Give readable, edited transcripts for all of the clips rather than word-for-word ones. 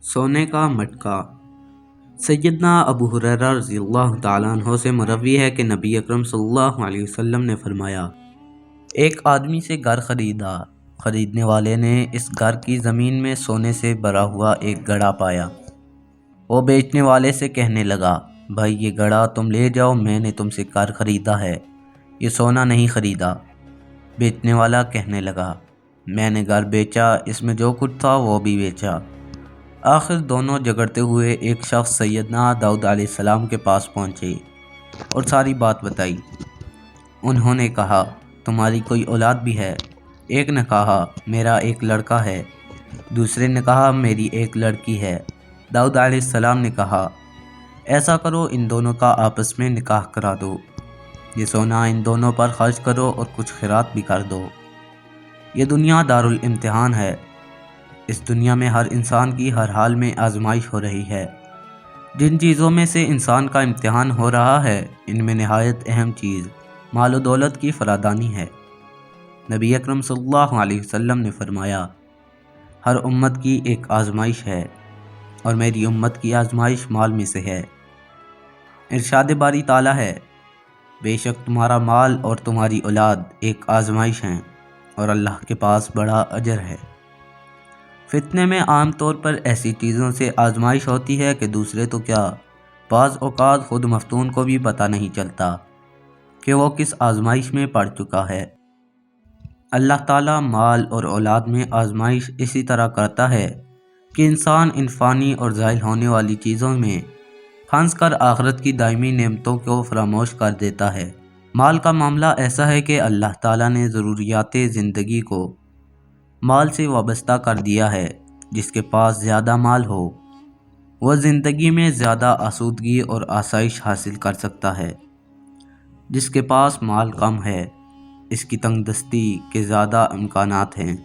سونے کا مٹکا۔ سیدنا ابو ہریرہ رضی اللہ تعالیٰ عنہ سے مروی ہے کہ نبی اکرم صلی اللہ علیہ وسلم نے فرمایا، ایک آدمی سے گھر خریدا، خریدنے والے نے اس گھر کی زمین میں سونے سے بھرا ہوا ایک گڑھا پایا۔ وہ بیچنے والے سے کہنے لگا، بھائی یہ گڑھا تم لے جاؤ، میں نے تم سے گھر خریدا ہے، یہ سونا نہیں خریدا۔ بیچنے والا کہنے لگا، میں نے گھر بیچا، اس میں جو کچھ تھا وہ بھی بیچا۔ آخر دونوں جھگڑتے ہوئے ایک شخص سیدنا داؤد علیہ السلام کے پاس پہنچے اور ساری بات بتائی۔ انہوں نے کہا، تمہاری کوئی اولاد بھی ہے؟ ایک نے کہا، میرا ایک لڑکا ہے۔ دوسرے نے کہا، میری ایک لڑکی ہے۔ داؤد علیہ السلام نے کہا، ایسا کرو، ان دونوں کا آپس میں نکاح کرا دو، یہ سونا ان دونوں پر خرچ کرو اور کچھ خیرات بھی کر دو۔ یہ دنیا دارالامتحان ہے، اس دنیا میں ہر انسان کی ہر حال میں آزمائش ہو رہی ہے۔ جن چیزوں میں سے انسان کا امتحان ہو رہا ہے، ان میں نہایت اہم چیز مال و دولت کی فراوانی ہے۔ نبی اکرم صلی اللہ علیہ وسلم نے فرمایا، ہر امت کی ایک آزمائش ہے اور میری امت کی آزمائش مال میں سے ہے۔ ارشاد باری تعالیٰ ہے، بے شک تمہارا مال اور تمہاری اولاد ایک آزمائش ہیں اور اللہ کے پاس بڑا اجر ہے۔ فتنے میں عام طور پر ایسی چیزوں سے آزمائش ہوتی ہے کہ دوسرے تو کیا، بعض اوقات خود مفتون کو بھی پتہ نہیں چلتا کہ وہ کس آزمائش میں پڑ چکا ہے۔ اللہ تعالیٰ مال اور اولاد میں آزمائش اسی طرح کرتا ہے کہ انسان ان فانی اور زائل ہونے والی چیزوں میں پھنس کر آخرت کی دائمی نعمتوں کو فراموش کر دیتا ہے۔ مال کا معاملہ ایسا ہے کہ اللہ تعالیٰ نے ضروریات زندگی کو مال سے وابستہ کر دیا ہے۔ جس کے پاس زیادہ مال ہو وہ زندگی میں زیادہ آسودگی اور آسائش حاصل کر سکتا ہے۔ جس کے پاس مال کم ہے، اس کی تنگ دستی کے زیادہ امکانات ہیں۔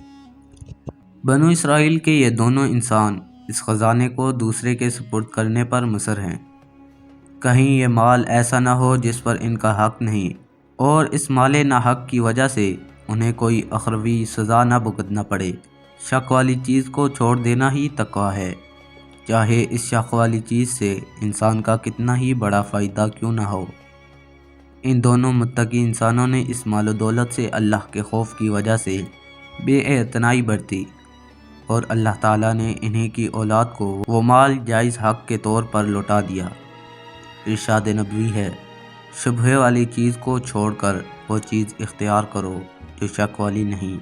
بنو اسرائیل کے یہ دونوں انسان اس خزانے کو دوسرے کے سپرد کرنے پر مصر ہیں۔ کہیں یہ مال ایسا نہ ہو جس پر ان کا حق نہیں، اور اس مال ناحق کی وجہ سے انہیں کوئی اخروی سزا نہ بھگتنا پڑے۔ شک والی چیز کو چھوڑ دینا ہی تقویٰ ہے، چاہے اس شک والی چیز سے انسان کا کتنا ہی بڑا فائدہ کیوں نہ ہو۔ ان دونوں متقی انسانوں نے اس مال و دولت سے اللہ کے خوف کی وجہ سے بے اعتنائی برتی، اور اللہ تعالیٰ نے انہیں کی اولاد کو وہ مال جائز حق کے طور پر لوٹا دیا۔ ارشاد نبوی ہے، شبہے والی چیز کو چھوڑ کر وہ چیز اختیار کرو جو شک والی نہیں۔